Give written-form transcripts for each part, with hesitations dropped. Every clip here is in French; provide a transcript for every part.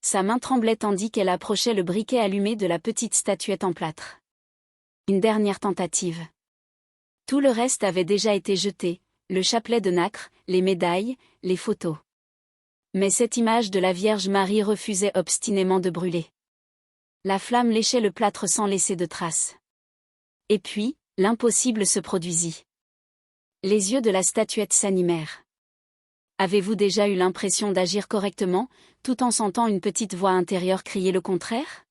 Sa main tremblait tandis qu'elle approchait le briquet allumé de la petite statuette en plâtre. Une dernière tentative. Tout le reste avait déjà été jeté, le chapelet de nacre, les médailles, les photos. Mais cette image de la Vierge Marie refusait obstinément de brûler. La flamme léchait le plâtre sans laisser de traces. Et puis, l'impossible se produisit. Les yeux de la statuette s'animèrent. Avez-vous déjà eu l'impression d'agir correctement, tout en sentant une petite voix intérieure crier le contraire?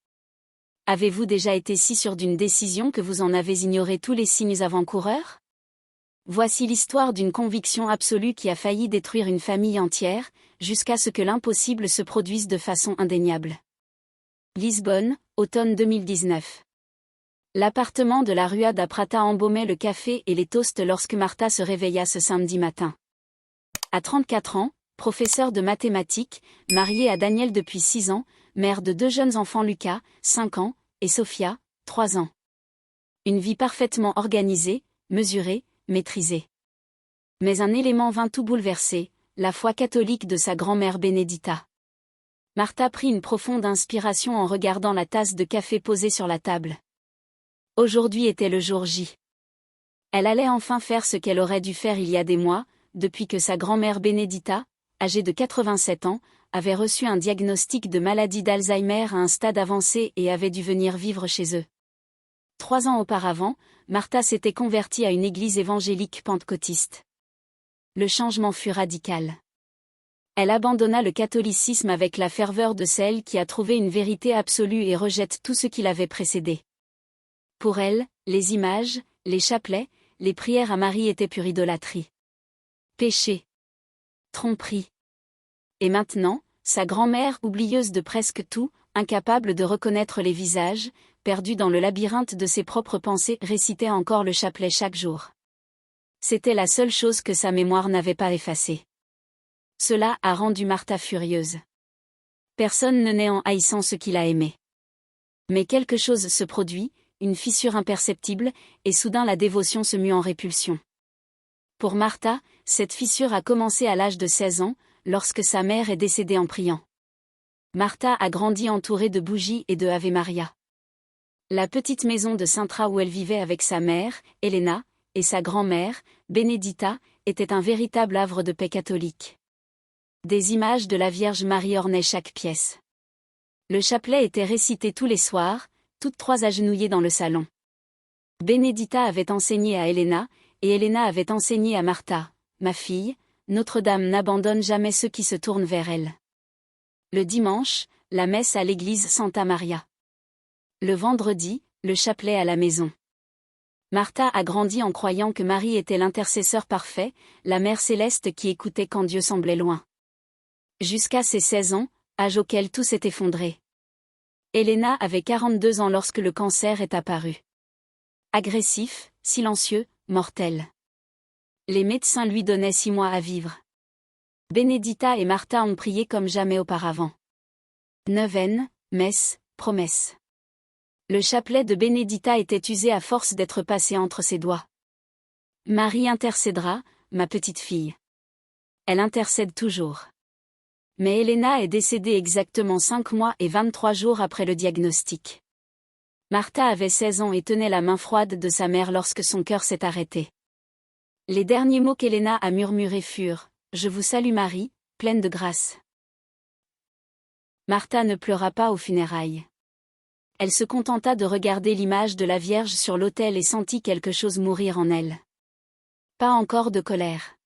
Avez-vous déjà été si sûr d'une décision que vous en avez ignoré tous les signes avant-coureurs? Voici l'histoire d'une conviction absolue qui a failli détruire une famille entière, jusqu'à ce que l'impossible se produise de façon indéniable. Lisbonne, automne 2019. L'appartement de la Rua da Prata embaumait le café et les toasts lorsque Martha se réveilla ce samedi matin. À 34 ans, professeure de mathématiques, mariée à Daniel depuis 6 ans, mère de 2 jeunes enfants Lucas, 5 ans, et Sophia, 3 ans. Une vie parfaitement organisée, mesurée, maîtrisée. Mais un élément vint tout bouleverser, la foi catholique de sa grand-mère Benedita. Martha prit une profonde inspiration en regardant la tasse de café posée sur la table. Aujourd'hui était le jour J. Elle allait enfin faire ce qu'elle aurait dû faire il y a des mois, depuis que sa grand-mère Benedita, âgée de 87 ans, avait reçu un diagnostic de maladie d'Alzheimer à un stade avancé et avait dû venir vivre chez eux. 3 ans auparavant, Martha s'était convertie à une église évangélique pentecôtiste. Le changement fut radical. Elle abandonna le catholicisme avec la ferveur de celle qui a trouvé une vérité absolue et rejette tout ce qui l'avait précédé. Pour elle, les images, les chapelets, les prières à Marie étaient pure idolâtrie. Péché. Tromperie. Et maintenant, sa grand-mère, oublieuse de presque tout, incapable de reconnaître les visages, perdue dans le labyrinthe de ses propres pensées, récitait encore le chapelet chaque jour. C'était la seule chose que sa mémoire n'avait pas effacée. Cela a rendu Martha furieuse. Personne ne naît en haïssant ce qu'il a aimé. Mais quelque chose se produit, une fissure imperceptible, et soudain la dévotion se mue en répulsion. Pour Martha, cette fissure a commencé à l'âge de 16 ans, lorsque sa mère est décédée en priant. Martha a grandi entourée de bougies et de Ave Maria. La petite maison de Sintra où elle vivait avec sa mère, Elena, et sa grand-mère, Benedita, était un véritable havre de paix catholique. Des images de la Vierge Marie ornaient chaque pièce. Le chapelet était récité tous les soirs, toutes trois agenouillées dans le salon. Benedita avait enseigné à Elena, et Elena avait enseigné à Martha, ma fille, Notre-Dame n'abandonne jamais ceux qui se tournent vers elle. Le dimanche, la messe à l'église Santa Maria. Le vendredi, le chapelet à la maison. Martha a grandi en croyant que Marie était l'intercesseur parfait, la Mère céleste qui écoutait quand Dieu semblait loin. Jusqu'à ses 16 ans, âge auquel tout s'est effondré. Elena avait 42 ans lorsque le cancer est apparu. Agressif, silencieux, mortel. Les médecins lui donnaient 6 mois à vivre. Benedita et Martha ont prié comme jamais auparavant. Neuvaine, messe, promesse. Le chapelet de Benedita était usé à force d'être passé entre ses doigts. Marie intercédera, ma petite fille. Elle intercède toujours. Mais Elena est décédée exactement 5 mois et 23 jours après le diagnostic. Martha avait 16 ans et tenait la main froide de sa mère lorsque son cœur s'est arrêté. Les derniers mots qu'Elena a murmurés furent « Je vous salue Marie, pleine de grâce ». Martha ne pleura pas aux funérailles. Elle se contenta de regarder l'image de la Vierge sur l'autel et sentit quelque chose mourir en elle. Pas encore de colère.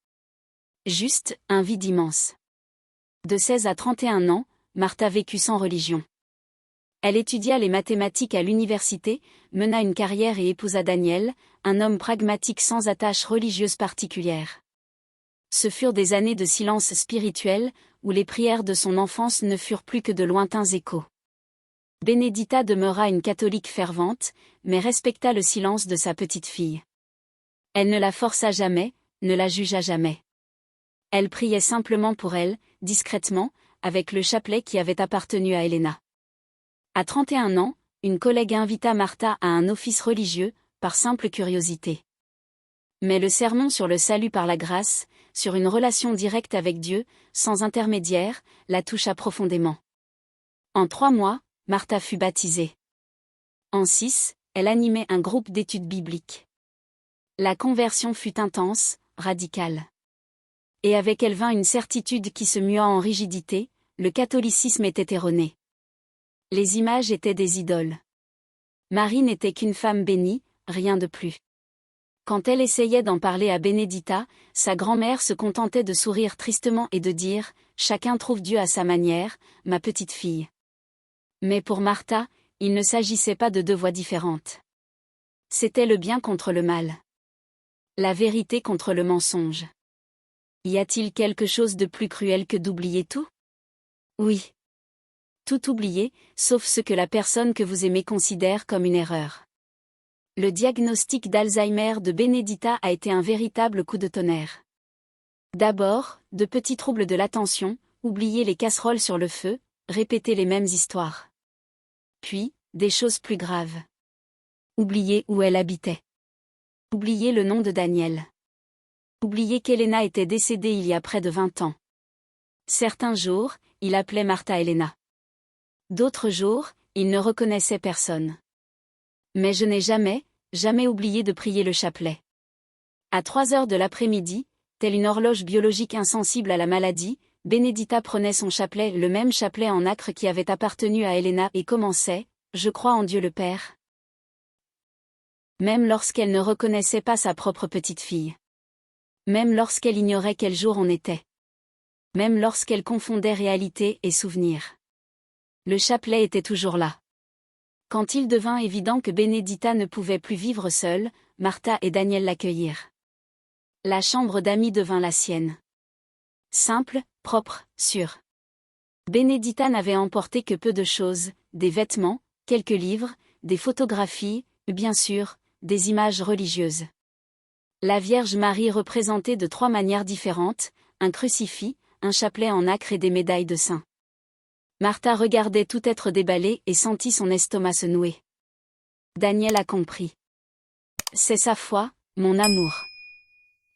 Juste, un vide immense. De 16 à 31 ans, Martha vécut sans religion. Elle étudia les mathématiques à l'université, mena une carrière et épousa Daniel, un homme pragmatique sans attache religieuse particulière. Ce furent des années de silence spirituel, où les prières de son enfance ne furent plus que de lointains échos. Benedita demeura une catholique fervente, mais respecta le silence de sa petite fille. Elle ne la força jamais, ne la jugea jamais. Elle priait simplement pour elle, discrètement, avec le chapelet qui avait appartenu à Elena. À 31 ans, une collègue invita Martha à un office religieux, par simple curiosité. Mais le sermon sur le salut par la grâce, sur une relation directe avec Dieu, sans intermédiaire, la toucha profondément. En 3 mois, Martha fut baptisée. En 6, elle animait un groupe d'études bibliques. La conversion fut intense, radicale. Et avec elle vint une certitude qui se mua en rigidité, le catholicisme était erroné. Les images étaient des idoles. Marie n'était qu'une femme bénie, rien de plus. Quand elle essayait d'en parler à Benedita, sa grand-mère se contentait de sourire tristement et de dire « Chacun trouve Dieu à sa manière, ma petite fille ». Mais pour Martha, il ne s'agissait pas de 2 voies différentes. C'était le bien contre le mal. La vérité contre le mensonge. Y a-t-il quelque chose de plus cruel que d'oublier tout? Oui. Tout oublier, sauf ce que la personne que vous aimez considère comme une erreur. Le diagnostic d'Alzheimer de Benedita a été un véritable coup de tonnerre. D'abord, de petits troubles de l'attention, oublier les casseroles sur le feu, répéter les mêmes histoires. Puis, des choses plus graves. Oublier où elle habitait. Oublier le nom de Daniel. Oublier qu'Elena était décédée il y a près de 20 ans. Certains jours, il appelait Martha Elena. D'autres jours, il ne reconnaissait personne. Mais je n'ai jamais oublié de prier le chapelet. À 3 heures de l'après-midi, telle une horloge biologique insensible à la maladie, Benedita prenait son chapelet, le même chapelet en nacre qui avait appartenu à Elena, et commençait « Je crois en Dieu le Père ». Même lorsqu'elle ne reconnaissait pas sa propre petite fille. Même lorsqu'elle ignorait quel jour on était. Même lorsqu'elle confondait réalité et souvenir. Le chapelet était toujours là. Quand il devint évident que Benedita ne pouvait plus vivre seule, Martha et Daniel l'accueillirent. La chambre d'amis devint la sienne. Simple, propre, sûre. Benedita n'avait emporté que peu de choses, des vêtements, quelques livres, des photographies, bien sûr, des images religieuses. La Vierge Marie représentée de 3 manières différentes, un crucifix, un chapelet en nacre et des médailles de saints. Martha regardait tout être déballé et sentit son estomac se nouer. Daniel a compris. C'est sa foi, mon amour.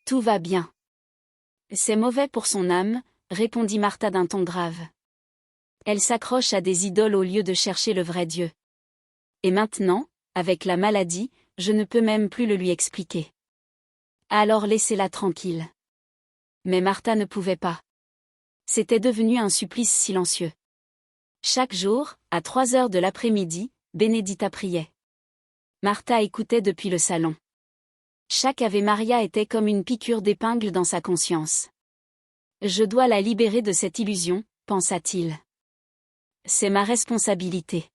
Tout va bien. C'est mauvais pour son âme, répondit Martha d'un ton grave. Elle s'accroche à des idoles au lieu de chercher le vrai Dieu. Et maintenant, avec la maladie, je ne peux même plus le lui expliquer. Alors laissez-la tranquille. Mais Martha ne pouvait pas. C'était devenu un supplice silencieux. Chaque jour, à 3 heures de l'après-midi, Benedita priait. Martha écoutait depuis le salon. Chaque Ave Maria était comme une piqûre d'épingle dans sa conscience. Je dois la libérer de cette illusion, pensa-t-il. C'est ma responsabilité.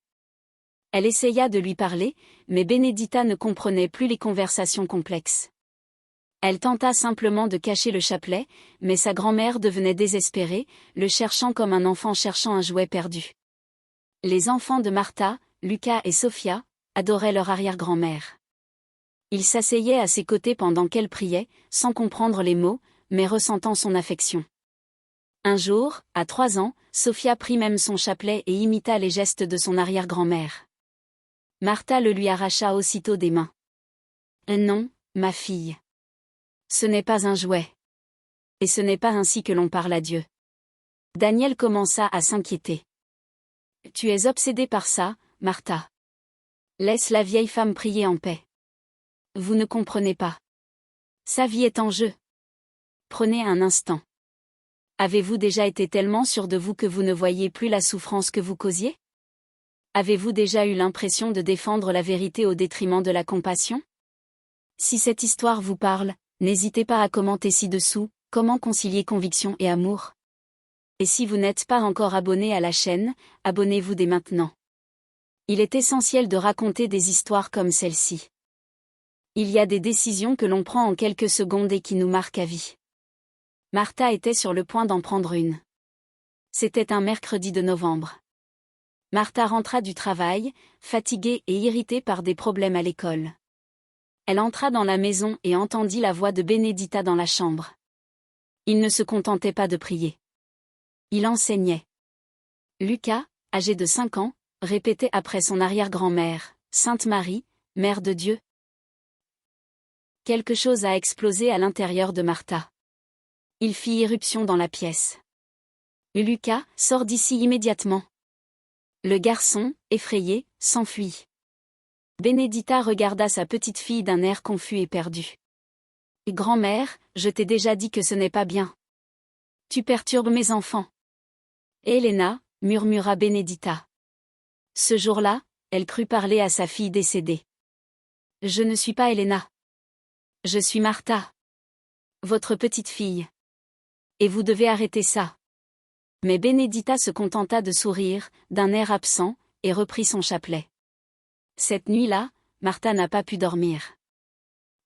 Elle essaya de lui parler, mais Benedita ne comprenait plus les conversations complexes. Elle tenta simplement de cacher le chapelet, mais sa grand-mère devenait désespérée, le cherchant comme un enfant cherchant un jouet perdu. Les enfants de Martha, Lucas et Sophia, adoraient leur arrière-grand-mère. Ils s'asseyaient à ses côtés pendant qu'elle priait, sans comprendre les mots, mais ressentant son affection. Un jour, à 3 ans, Sophia prit même son chapelet et imita les gestes de son arrière-grand-mère. Martha le lui arracha aussitôt des mains. Non, ma fille. Ce n'est pas un jouet. Et ce n'est pas ainsi que l'on parle à Dieu. Daniel commença à s'inquiéter. Tu es obsédée par ça, Martha. Laisse la vieille femme prier en paix. Vous ne comprenez pas. Sa vie est en jeu. Prenez un instant. Avez-vous déjà été tellement sûr de vous que vous ne voyez plus la souffrance que vous causiez? Avez-vous déjà eu l'impression de défendre la vérité au détriment de la compassion? Si cette histoire vous parle, n'hésitez pas à commenter ci-dessous, comment concilier conviction et amour. Et si vous n'êtes pas encore abonné à la chaîne, abonnez-vous dès maintenant. Il est essentiel de raconter des histoires comme celle-ci. Il y a des décisions que l'on prend en quelques secondes et qui nous marquent à vie. Martha était sur le point d'en prendre une. C'était un mercredi de novembre. Martha rentra du travail, fatiguée et irritée par des problèmes à l'école. Elle entra dans la maison et entendit la voix de Benedita dans la chambre. Il ne se contentait pas de prier. Il enseignait. Lucas, âgé de 5 ans, répétait après son arrière-grand-mère, « Sainte Marie, Mère de Dieu ». Quelque chose a explosé à l'intérieur de Martha. Il fit irruption dans la pièce. « Lucas, sors d'ici immédiatement !» Le garçon, effrayé, s'enfuit. Benedita regarda sa petite fille d'un air confus et perdu. « Grand-mère, je t'ai déjà dit que ce n'est pas bien. Tu perturbes mes enfants. » « Elena, » murmura Benedita. Ce jour-là, elle crut parler à sa fille décédée. « Je ne suis pas Elena. Je suis Martha. Votre petite fille. Et vous devez arrêter ça. » Mais Benedita se contenta de sourire, d'un air absent, et reprit son chapelet. Cette nuit-là, Martha n'a pas pu dormir.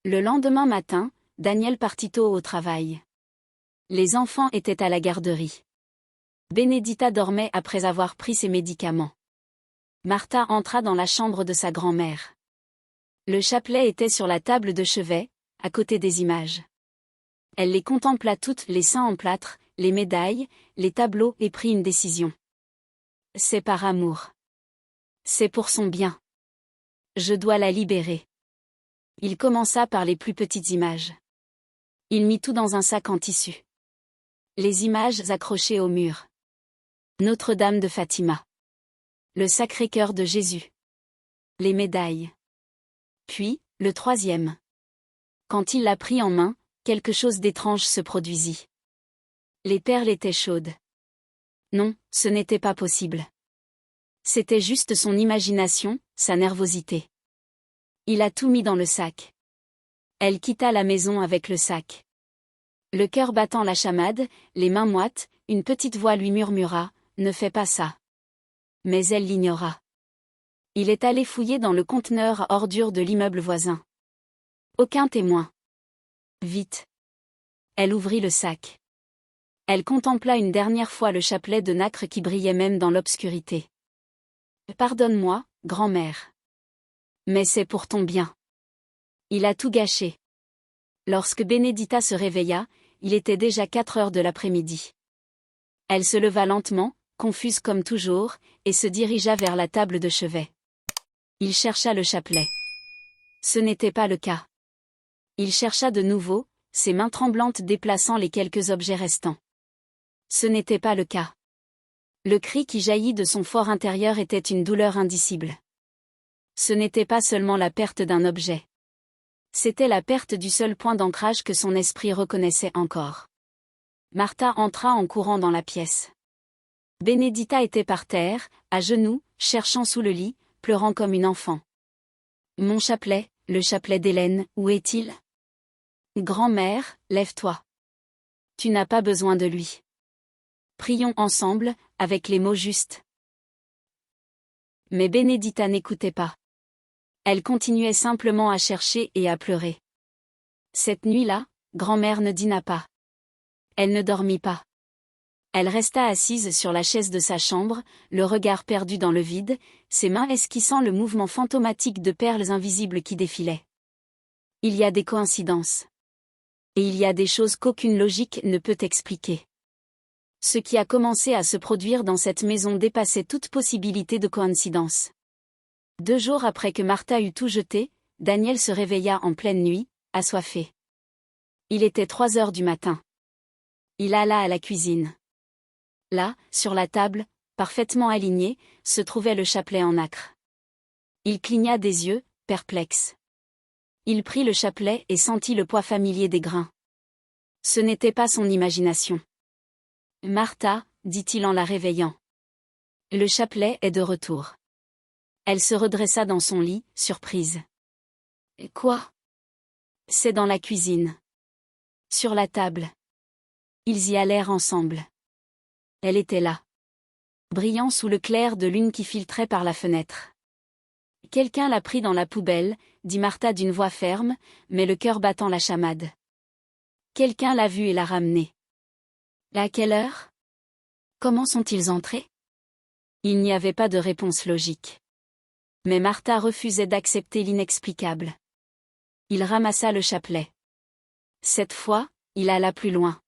Le lendemain matin, Daniel partit tôt au travail. Les enfants étaient à la garderie. Benedita dormait après avoir pris ses médicaments. Martha entra dans la chambre de sa grand-mère. Le chapelet était sur la table de chevet, à côté des images. Elle les contempla toutes, les saints en plâtre, les médailles, les tableaux, et prit une décision. C'est par amour. C'est pour son bien. Je dois la libérer. Il commença par les plus petites images. Il mit tout dans un sac en tissu. Les images accrochées au mur. Notre-Dame de Fatima. Le Sacré-Cœur de Jésus. Les médailles. Puis, le troisième. Quand il la prit en main, quelque chose d'étrange se produisit. Les perles étaient chaudes. Non, ce n'était pas possible. C'était juste son imagination, sa nervosité. Il a tout mis dans le sac. Elle quitta la maison avec le sac. Le cœur battant la chamade, les mains moites, une petite voix lui murmura « Ne fais pas ça ». Mais elle l'ignora. Il est allé fouiller dans le conteneur à ordures de l'immeuble voisin. Aucun témoin. Vite. Elle ouvrit le sac. Elle contempla une dernière fois le chapelet de nacre qui brillait même dans l'obscurité. « Pardonne-moi, grand-mère. Mais c'est pour ton bien. Il a tout gâché. » Lorsque Benedita se réveilla, il était déjà 4 heures de l'après-midi. Elle se leva lentement, confuse comme toujours, et se dirigea vers la table de chevet. Il chercha le chapelet. Ce n'était pas le cas. Il chercha de nouveau, ses mains tremblantes déplaçant les quelques objets restants. Ce n'était pas le cas. Le cri qui jaillit de son fort intérieur était une douleur indicible. Ce n'était pas seulement la perte d'un objet. C'était la perte du seul point d'ancrage que son esprit reconnaissait encore. Martha entra en courant dans la pièce. Benedita était par terre, à genoux, cherchant sous le lit, pleurant comme une enfant. « Mon chapelet, le chapelet d'Hélène, où est-il ? Grand-mère, lève-toi. Tu n'as pas besoin de lui. Prions ensemble, avec les mots justes. » Mais Benedita n'écoutait pas. Elle continuait simplement à chercher et à pleurer. Cette nuit-là, grand-mère ne dîna pas. Elle ne dormit pas. Elle resta assise sur la chaise de sa chambre, le regard perdu dans le vide, ses mains esquissant le mouvement fantomatique de perles invisibles qui défilaient. Il y a des coïncidences. Et il y a des choses qu'aucune logique ne peut expliquer. Ce qui a commencé à se produire dans cette maison dépassait toute possibilité de coïncidence. 2 jours après que Martha eut tout jeté, Daniel se réveilla en pleine nuit, assoiffé. Il était 3 heures du matin. Il alla à la cuisine. Là, sur la table, parfaitement aligné, se trouvait le chapelet en nacre. Il cligna des yeux, perplexe. Il prit le chapelet et sentit le poids familier des grains. Ce n'était pas son imagination. « Martha », dit-il en la réveillant. « Le chapelet est de retour. » Elle se redressa dans son lit, surprise. « Quoi ? » ?»« C'est dans la cuisine. Sur la table. » Ils y allèrent ensemble. Elle était là. Brillant sous le clair de lune qui filtrait par la fenêtre. « Quelqu'un l'a pris dans la poubelle », dit Martha d'une voix ferme, mais le cœur battant la chamade. « Quelqu'un l'a vu et l'a ramené. » « À quelle heure ? Comment sont-ils entrés ? » Il n'y avait pas de réponse logique. Mais Martha refusait d'accepter l'inexplicable. Il ramassa le chapelet. Cette fois, il alla plus loin.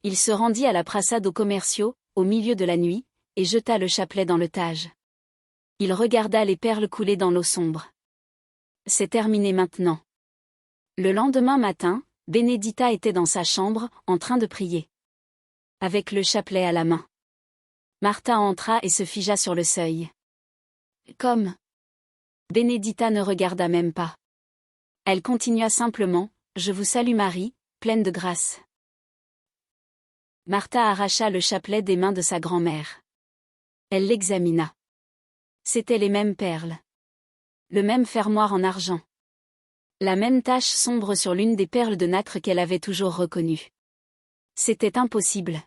Il se rendit à la Praça dos Comércio, au milieu de la nuit, et jeta le chapelet dans le Tage. Il regarda les perles couler dans l'eau sombre. C'est terminé maintenant. Le lendemain matin, Benedita était dans sa chambre, en train de prier. Avec le chapelet à la main. Martha entra et se figea sur le seuil. Comme Benedita ne regarda même pas. Elle continua simplement, « Je vous salue Marie, pleine de grâce. » Martha arracha le chapelet des mains de sa grand-mère. Elle l'examina. C'étaient les mêmes perles. Le même fermoir en argent. La même tache sombre sur l'une des perles de nacre qu'elle avait toujours reconnues. C'était impossible.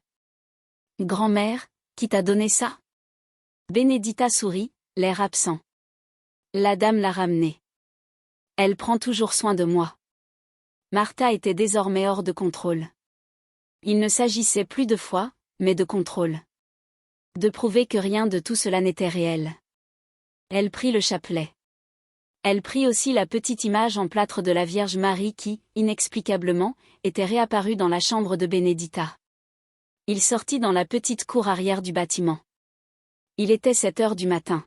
« Grand-mère, qui t'a donné ça ?» Benedita sourit, l'air absent. La dame l'a ramenée. Elle prend toujours soin de moi. Martha était désormais hors de contrôle. Il ne s'agissait plus de foi, mais de contrôle. De prouver que rien de tout cela n'était réel. Elle prit le chapelet. Elle prit aussi la petite image en plâtre de la Vierge Marie qui, inexplicablement, était réapparue dans la chambre de Benedita. Il sortit dans la petite cour arrière du bâtiment. Il était 7 heures du matin.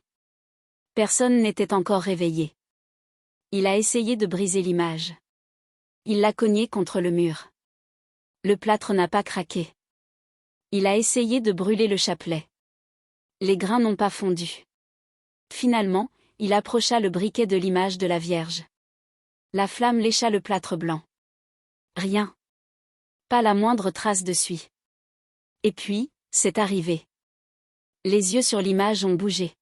Personne n'était encore réveillé. Il a essayé de briser l'image. Il l'a cognée contre le mur. Le plâtre n'a pas craqué. Il a essayé de brûler le chapelet. Les grains n'ont pas fondu. Finalement, il approcha le briquet de l'image de la Vierge. La flamme lécha le plâtre blanc. Rien. Pas la moindre trace de suie. Et puis, c'est arrivé. Les yeux sur l'image ont bougé.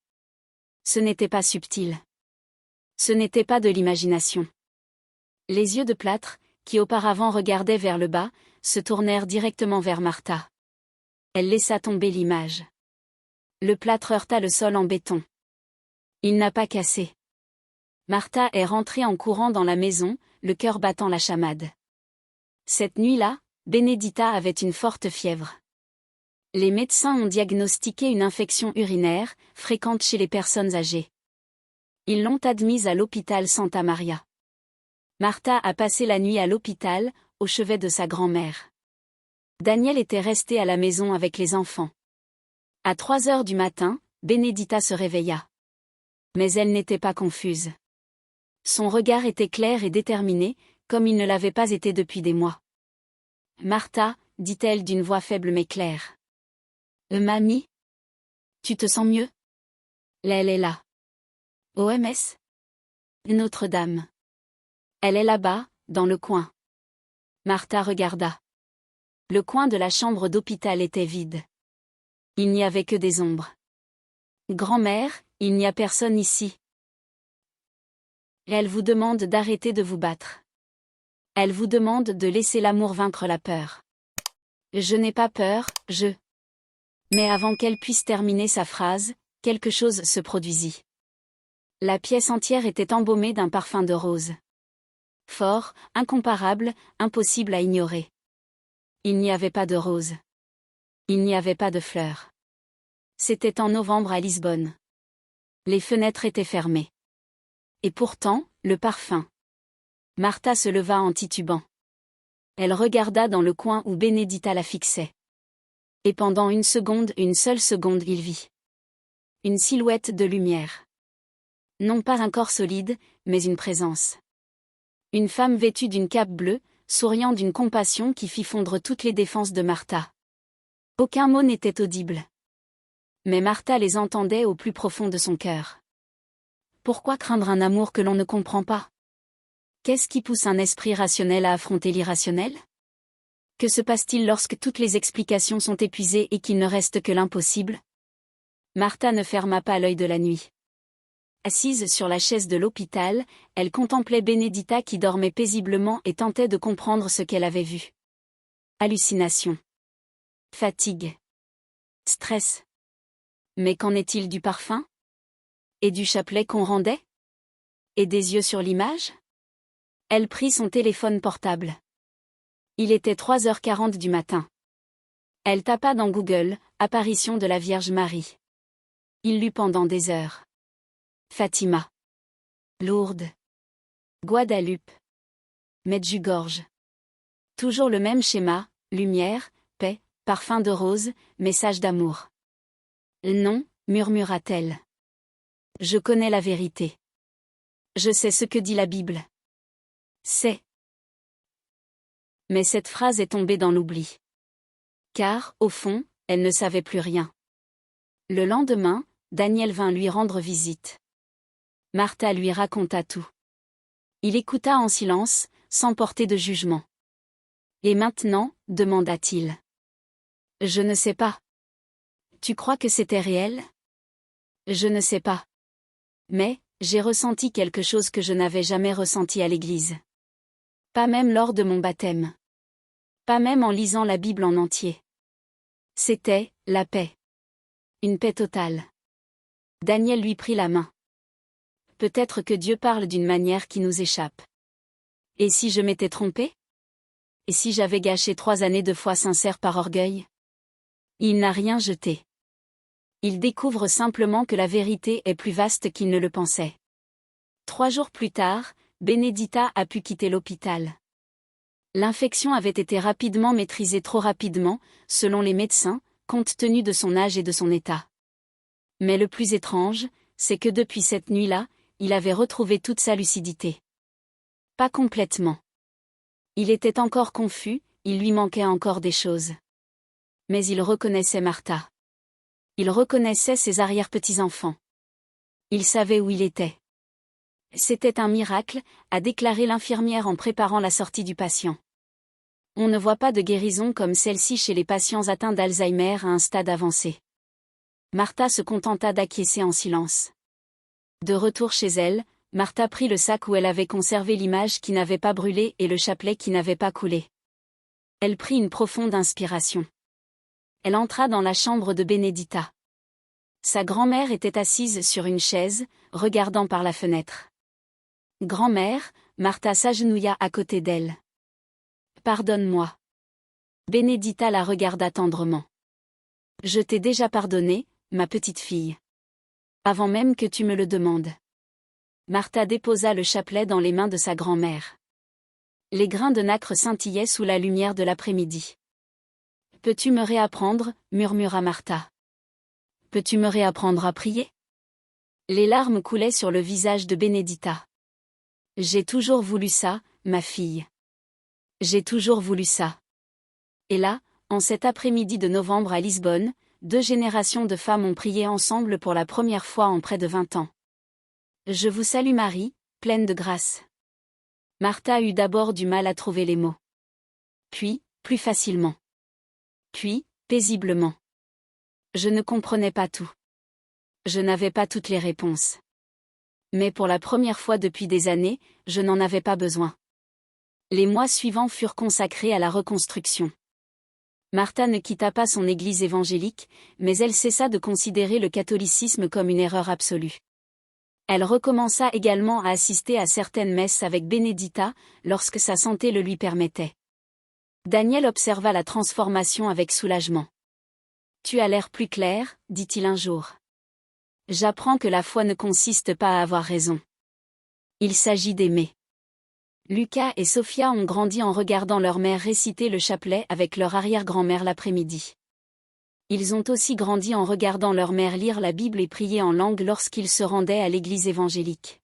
Ce n'était pas subtil. Ce n'était pas de l'imagination. Les yeux de plâtre, qui auparavant regardaient vers le bas, se tournèrent directement vers Martha. Elle laissa tomber l'image. Le plâtre heurta le sol en béton. Il n'a pas cassé. Martha est rentrée en courant dans la maison, le cœur battant la chamade. Cette nuit-là, Benedita avait une forte fièvre. Les médecins ont diagnostiqué une infection urinaire, fréquente chez les personnes âgées. Ils l'ont admise à l'hôpital Santa Maria. Martha a passé la nuit à l'hôpital, au chevet de sa grand-mère. Daniel était resté à la maison avec les enfants. À 3 heures du matin, Benedita se réveilla. Mais elle n'était pas confuse. Son regard était clair et déterminé, comme il ne l'avait pas été depuis des mois. « Martha » dit-elle d'une voix faible mais claire. « Mamie ? Tu te sens mieux ? Elle est là. OMS ? Notre-Dame. Elle est là-bas, dans le coin. » Martha regarda. Le coin de la chambre d'hôpital était vide. Il n'y avait que des ombres. « Grand-mère, il n'y a personne ici. » Elle vous demande d'arrêter de vous battre. Elle vous demande de laisser l'amour vaincre la peur. Je n'ai pas peur, je... Mais avant qu'elle puisse terminer sa phrase, quelque chose se produisit. La pièce entière était embaumée d'un parfum de rose. Fort, incomparable, impossible à ignorer. Il n'y avait pas de rose. Il n'y avait pas de fleurs. C'était en novembre à Lisbonne. Les fenêtres étaient fermées. Et pourtant, le parfum. Martha se leva en titubant. Elle regarda dans le coin où Benedita la fixait. Et pendant une seule seconde, il vit une silhouette de lumière. Non pas un corps solide, mais une présence. Une femme vêtue d'une cape bleue, souriant d'une compassion qui fit fondre toutes les défenses de Martha. Aucun mot n'était audible. Mais Martha les entendait au plus profond de son cœur. Pourquoi craindre un amour que l'on ne comprend pas ? Qu'est-ce qui pousse un esprit rationnel à affronter l'irrationnel ? Que se passe-t-il lorsque toutes les explications sont épuisées et qu'il ne reste que l'impossible ? Martha ne ferma pas l'œil de la nuit. Assise sur la chaise de l'hôpital, elle contemplait Benedita qui dormait paisiblement et tentait de comprendre ce qu'elle avait vu. Hallucination. Fatigue. Stress. Mais qu'en est-il du parfum ? Et du chapelet qu'on rendait ? Et des yeux sur l'image ? Elle prit son téléphone portable. Il était 3h40 du matin. Elle tapa dans Google, apparition de la Vierge Marie. Il lut pendant des heures. Fatima. Lourdes. Guadeloupe. Medjugorje. Toujours le même schéma, lumière, paix, parfum de rose, message d'amour. Non, murmura-t-elle. Je connais la vérité. Je sais ce que dit la Bible. C'est. Mais cette phrase est tombée dans l'oubli. Car, au fond, elle ne savait plus rien. Le lendemain, Daniel vint lui rendre visite. Martha lui raconta tout. Il écouta en silence, sans porter de jugement. Et maintenant, demanda-t-il. Je ne sais pas. Tu crois que c'était réel? Je ne sais pas. Mais, j'ai ressenti quelque chose que je n'avais jamais ressenti à l'église. Pas même lors de mon baptême. Pas même en lisant la Bible en entier. C'était, la paix. Une paix totale. Daniel lui prit la main. Peut-être que Dieu parle d'une manière qui nous échappe. Et si je m'étais trompé? Et si j'avais gâché 3 années de foi sincère par orgueil? Il n'a rien jeté. Il découvre simplement que la vérité est plus vaste qu'il ne le pensait. 3 jours plus tard, Benedita a pu quitter l'hôpital. L'infection avait été rapidement maîtrisée, trop rapidement, selon les médecins, compte tenu de son âge et de son état. Mais le plus étrange, c'est que depuis cette nuit-là, il avait retrouvé toute sa lucidité. Pas complètement. Il était encore confus, il lui manquait encore des choses. Mais il reconnaissait Martha. Il reconnaissait ses arrière-petits-enfants. Il savait où il était. C'était un miracle, a déclaré l'infirmière en préparant la sortie du patient. On ne voit pas de guérison comme celle-ci chez les patients atteints d'Alzheimer à un stade avancé. Martha se contenta d'acquiescer en silence. De retour chez elle, Martha prit le sac où elle avait conservé l'image qui n'avait pas brûlé et le chapelet qui n'avait pas coulé. Elle prit une profonde inspiration. Elle entra dans la chambre de Benedita. Sa grand-mère était assise sur une chaise, regardant par la fenêtre. Grand-mère, Martha s'agenouilla à côté d'elle. Pardonne-moi. Benedita la regarda tendrement. Je t'ai déjà pardonné, ma petite fille. Avant même que tu me le demandes. Martha déposa le chapelet dans les mains de sa grand-mère. Les grains de nacre scintillaient sous la lumière de l'après-midi. Peux-tu me réapprendre, murmura Martha. Peux-tu me réapprendre à prier? Les larmes coulaient sur le visage de Benedita. J'ai toujours voulu ça, ma fille. J'ai toujours voulu ça. Et là, en cet après-midi de novembre à Lisbonne, 2 générations de femmes ont prié ensemble pour la première fois en près de 20 ans. Je vous salue Marie, pleine de grâce. Martha eut d'abord du mal à trouver les mots. Puis, plus facilement. Puis, paisiblement. Je ne comprenais pas tout. Je n'avais pas toutes les réponses. Mais pour la première fois depuis des années, je n'en avais pas besoin. Les mois suivants furent consacrés à la reconstruction. Martha ne quitta pas son église évangélique, mais elle cessa de considérer le catholicisme comme une erreur absolue. Elle recommença également à assister à certaines messes avec Benedita, lorsque sa santé le lui permettait. Daniel observa la transformation avec soulagement. Tu as l'air plus clair, dit-il un jour. J'apprends que la foi ne consiste pas à avoir raison. Il s'agit d'aimer. Lucas et Sophia ont grandi en regardant leur mère réciter le chapelet avec leur arrière-grand-mère l'après-midi. Ils ont aussi grandi en regardant leur mère lire la Bible et prier en langue lorsqu'ils se rendaient à l'église évangélique.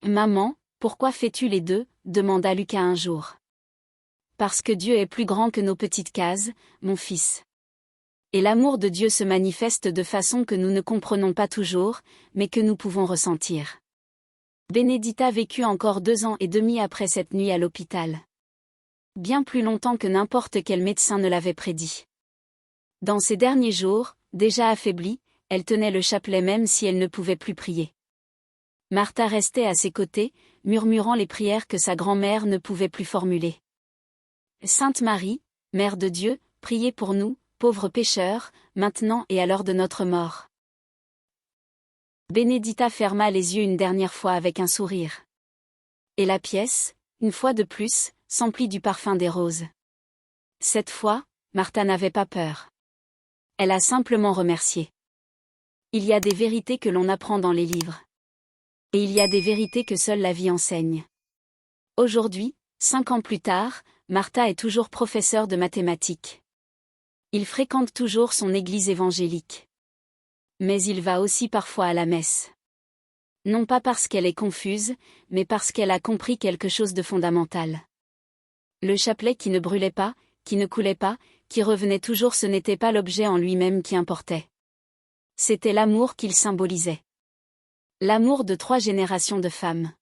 Maman, pourquoi fais-tu les deux? Demanda Lucas un jour. Parce que Dieu est plus grand que nos petites cases, mon fils. Et l'amour de Dieu se manifeste de façon que nous ne comprenons pas toujours, mais que nous pouvons ressentir. Benedita vécut encore 2 ans et demi après cette nuit à l'hôpital. Bien plus longtemps que n'importe quel médecin ne l'avait prédit. Dans ces derniers jours, déjà affaiblie, elle tenait le chapelet même si elle ne pouvait plus prier. Martha restait à ses côtés, murmurant les prières que sa grand-mère ne pouvait plus formuler. Sainte Marie, Mère de Dieu, priez pour nous, pauvres pécheurs, maintenant et à l'heure de notre mort. Benedita ferma les yeux une dernière fois avec un sourire. Et la pièce, une fois de plus, s'emplit du parfum des roses. Cette fois, Martha n'avait pas peur. Elle a simplement remercié. Il y a des vérités que l'on apprend dans les livres. Et il y a des vérités que seule la vie enseigne. Aujourd'hui, 5 ans plus tard, Martha est toujours professeure de mathématiques. Il fréquente toujours son église évangélique. Mais il va aussi parfois à la messe. Non pas parce qu'elle est confuse, mais parce qu'elle a compris quelque chose de fondamental. Le chapelet qui ne brûlait pas, qui ne coulait pas, qui revenait toujours, ce n'était pas l'objet en lui-même qui importait. C'était l'amour qu'il symbolisait. L'amour de 3 générations de femmes.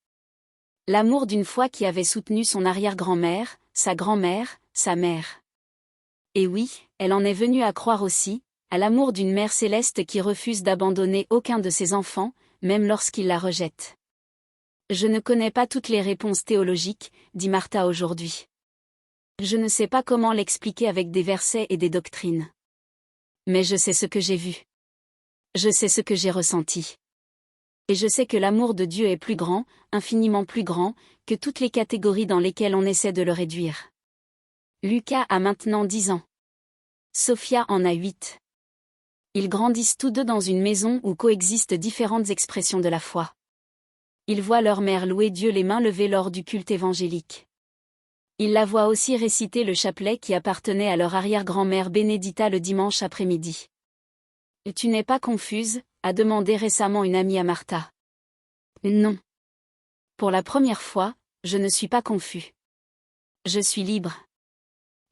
L'amour d'une foi qui avait soutenu son arrière-grand-mère, sa grand-mère, sa mère. Et oui, elle en est venue à croire aussi, à l'amour d'une mère céleste qui refuse d'abandonner aucun de ses enfants, même lorsqu'il la rejette. Je ne connais pas toutes les réponses théologiques, dit Martha aujourd'hui. Je ne sais pas comment l'expliquer avec des versets et des doctrines. Mais je sais ce que j'ai vu. Je sais ce que j'ai ressenti. Et je sais que l'amour de Dieu est plus grand, infiniment plus grand, que toutes les catégories dans lesquelles on essaie de le réduire. Lucas a maintenant 10 ans. Sophia en a 8. Ils grandissent tous deux dans une maison où coexistent différentes expressions de la foi. Ils voient leur mère louer Dieu les mains levées lors du culte évangélique. Ils la voient aussi réciter le chapelet qui appartenait à leur arrière-grand-mère Benedita le dimanche après-midi. « Et tu n'es pas confuse ?» a demandé récemment une amie à Martha. « Non. Pour la première fois, je ne suis pas confus. Je suis libre. »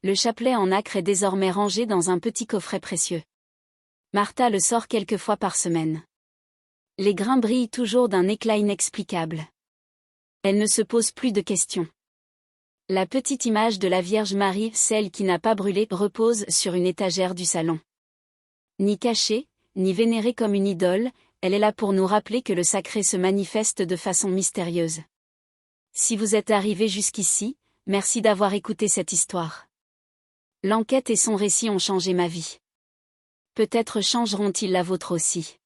Le chapelet en nacre est désormais rangé dans un petit coffret précieux. Martha le sort quelques fois par semaine. Les grains brillent toujours d'un éclat inexplicable. Elle ne se pose plus de questions. La petite image de la Vierge Marie, celle qui n'a pas brûlé, repose sur une étagère du salon. Ni cachée, ni vénérée comme une idole, elle est là pour nous rappeler que le sacré se manifeste de façon mystérieuse. Si vous êtes arrivé jusqu'ici, merci d'avoir écouté cette histoire. L'enquête et son récit ont changé ma vie. Peut-être changeront-ils la vôtre aussi.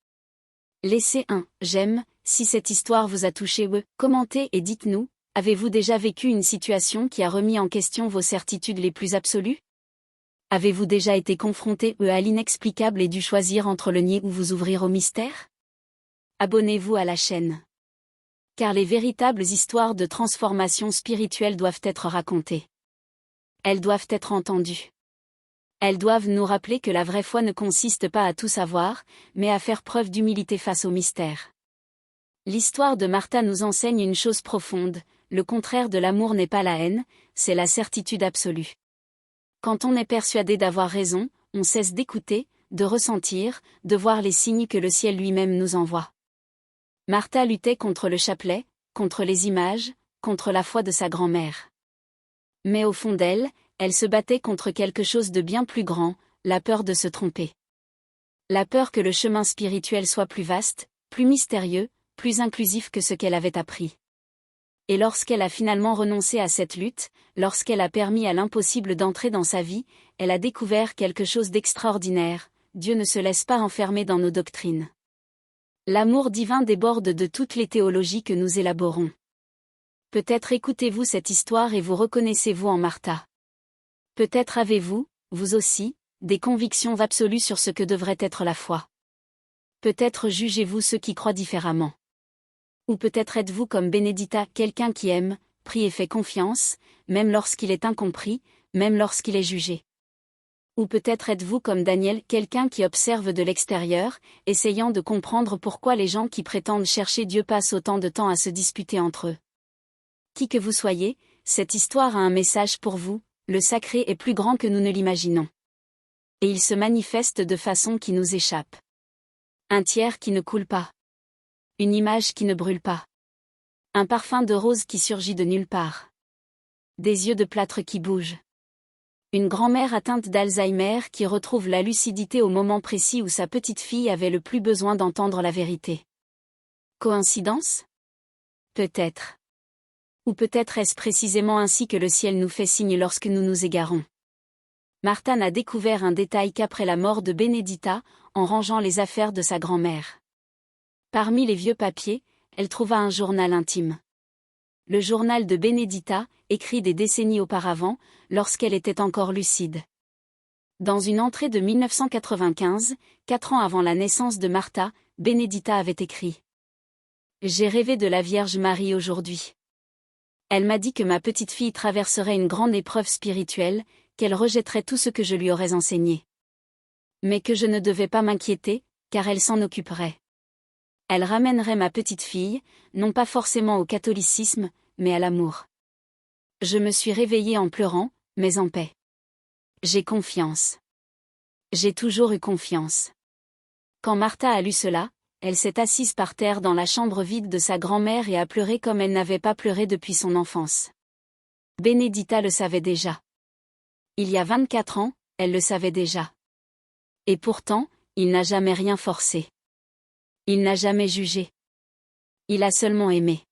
Laissez un j'aime si cette histoire vous a touché ou commentez et dites-nous, avez-vous déjà vécu une situation qui a remis en question vos certitudes les plus absolues? Avez-vous déjà été confronté à l'inexplicable et dû choisir entre le nier ou vous ouvrir au mystère? Abonnez-vous à la chaîne. Car les véritables histoires de transformation spirituelle doivent être racontées. Elles doivent être entendues. Elles doivent nous rappeler que la vraie foi ne consiste pas à tout savoir, mais à faire preuve d'humilité face au mystère. L'histoire de Martha nous enseigne une chose profonde, le contraire de l'amour n'est pas la haine, c'est la certitude absolue. Quand on est persuadé d'avoir raison, on cesse d'écouter, de ressentir, de voir les signes que le ciel lui-même nous envoie. Martha luttait contre le chapelet, contre les images, contre la foi de sa grand-mère. Mais au fond d'elle, elle se battait contre quelque chose de bien plus grand, la peur de se tromper. La peur que le chemin spirituel soit plus vaste, plus mystérieux, plus inclusif que ce qu'elle avait appris. Et lorsqu'elle a finalement renoncé à cette lutte, lorsqu'elle a permis à l'impossible d'entrer dans sa vie, elle a découvert quelque chose d'extraordinaire, Dieu ne se laisse pas enfermer dans nos doctrines. L'amour divin déborde de toutes les théologies que nous élaborons. Peut-être écoutez-vous cette histoire et vous reconnaissez-vous en Martha. Peut-être avez-vous, vous aussi, des convictions absolues sur ce que devrait être la foi. Peut-être jugez-vous ceux qui croient différemment. Ou peut-être êtes-vous comme Benedita, quelqu'un qui aime, prie et fait confiance, même lorsqu'il est incompris, même lorsqu'il est jugé. Ou peut-être êtes-vous comme Daniel, quelqu'un qui observe de l'extérieur, essayant de comprendre pourquoi les gens qui prétendent chercher Dieu passent autant de temps à se disputer entre eux. Qui que vous soyez, cette histoire a un message pour vous, le sacré est plus grand que nous ne l'imaginons. Et il se manifeste de façon qui nous échappe. Un tiers qui ne coule pas. Une image qui ne brûle pas. Un parfum de rose qui surgit de nulle part. Des yeux de plâtre qui bougent. Une grand-mère atteinte d'Alzheimer qui retrouve la lucidité au moment précis où sa petite fille avait le plus besoin d'entendre la vérité. Coïncidence? Peut-être. Ou peut-être est-ce précisément ainsi que le ciel nous fait signe lorsque nous nous égarons. Martha n'a découvert un détail qu'après la mort de Benedita, en rangeant les affaires de sa grand-mère. Parmi les vieux papiers, elle trouva un journal intime. Le journal de Benedita, écrit des décennies auparavant, lorsqu'elle était encore lucide. Dans une entrée de 1995, 4 ans avant la naissance de Martha, Benedita avait écrit « J'ai rêvé de la Vierge Marie aujourd'hui. Elle m'a dit que ma petite fille traverserait une grande épreuve spirituelle, qu'elle rejetterait tout ce que je lui aurais enseigné. Mais que je ne devais pas m'inquiéter, car elle s'en occuperait. Elle ramènerait ma petite fille, non pas forcément au catholicisme, mais à l'amour. Je me suis réveillée en pleurant, mais en paix. J'ai confiance. J'ai toujours eu confiance. Quand Martha a lu cela, elle s'est assise par terre dans la chambre vide de sa grand-mère et a pleuré comme elle n'avait pas pleuré depuis son enfance. Benedita le savait déjà. Il y a 24 ans, elle le savait déjà. Et pourtant, il n'a jamais rien forcé. Il n'a jamais jugé. Il a seulement aimé.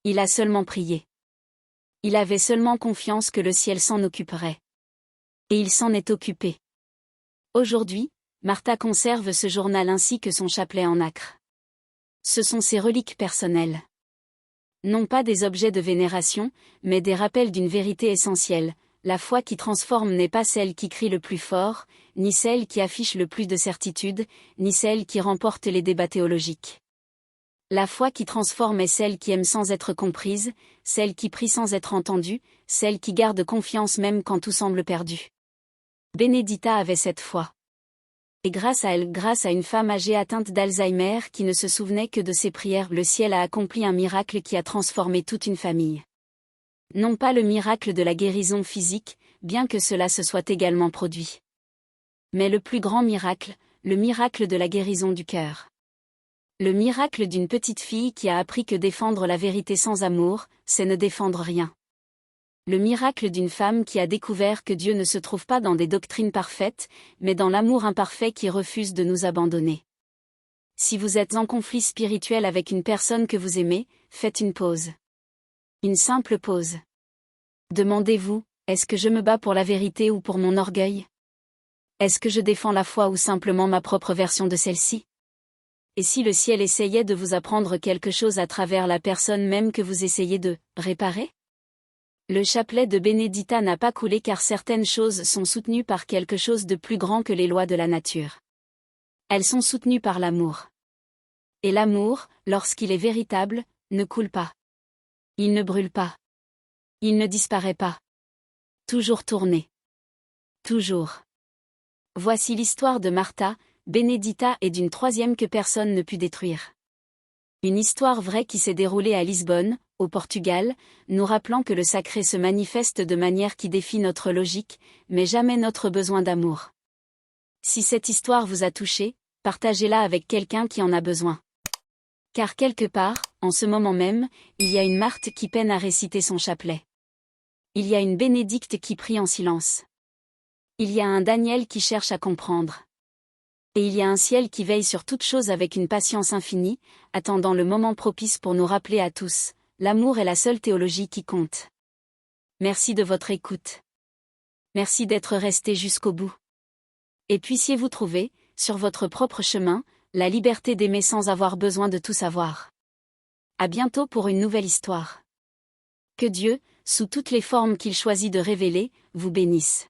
Il a seulement prié. Il avait seulement confiance que le ciel s'en occuperait. Et il s'en est occupé. Aujourd'hui, Martha conserve ce journal ainsi que son chapelet en nacre. Ce sont ses reliques personnelles. Non pas des objets de vénération, mais des rappels d'une vérité essentielle. La foi qui transforme n'est pas celle qui crie le plus fort, ni celle qui affiche le plus de certitude, ni celle qui remporte les débats théologiques. La foi qui transforme est celle qui aime sans être comprise, celle qui prie sans être entendue, celle qui garde confiance même quand tout semble perdu. Benedita avait cette foi. Et grâce à elle, grâce à une femme âgée atteinte d'Alzheimer qui ne se souvenait que de ses prières, le ciel a accompli un miracle qui a transformé toute une famille. Non pas le miracle de la guérison physique, bien que cela se soit également produit. Mais le plus grand miracle, le miracle de la guérison du cœur. Le miracle d'une petite fille qui a appris que défendre la vérité sans amour, c'est ne défendre rien. Le miracle d'une femme qui a découvert que Dieu ne se trouve pas dans des doctrines parfaites, mais dans l'amour imparfait qui refuse de nous abandonner. Si vous êtes en conflit spirituel avec une personne que vous aimez, faites une pause. Une simple pause. Demandez-vous, est-ce que je me bats pour la vérité ou pour mon orgueil? Est-ce que je défends la foi ou simplement ma propre version de celle-ci? Et si le ciel essayait de vous apprendre quelque chose à travers la personne même que vous essayez de réparer? Le chapelet de Benedita n'a pas coulé car certaines choses sont soutenues par quelque chose de plus grand que les lois de la nature. Elles sont soutenues par l'amour. Et l'amour, lorsqu'il est véritable, ne coule pas. Il ne brûle pas. Il ne disparaît pas. Toujours tourné. Toujours. Voici l'histoire de Martha, Benedita et d'une troisième que personne ne put détruire. Une histoire vraie qui s'est déroulée à Lisbonne, au Portugal, nous rappelant que le sacré se manifeste de manière qui défie notre logique, mais jamais notre besoin d'amour. Si cette histoire vous a touché, partagez-la avec quelqu'un qui en a besoin. Car quelque part, en ce moment même, il y a une Marthe qui peine à réciter son chapelet. Il y a une Bénédicte qui prie en silence. Il y a un Daniel qui cherche à comprendre. Et il y a un ciel qui veille sur toute chose avec une patience infinie, attendant le moment propice pour nous rappeler à tous, l'amour est la seule théologie qui compte. Merci de votre écoute. Merci d'être resté jusqu'au bout. Et puissiez-vous trouver, sur votre propre chemin, la liberté d'aimer sans avoir besoin de tout savoir. À bientôt pour une nouvelle histoire. Que Dieu, sous toutes les formes qu'il choisit de révéler, vous bénisse.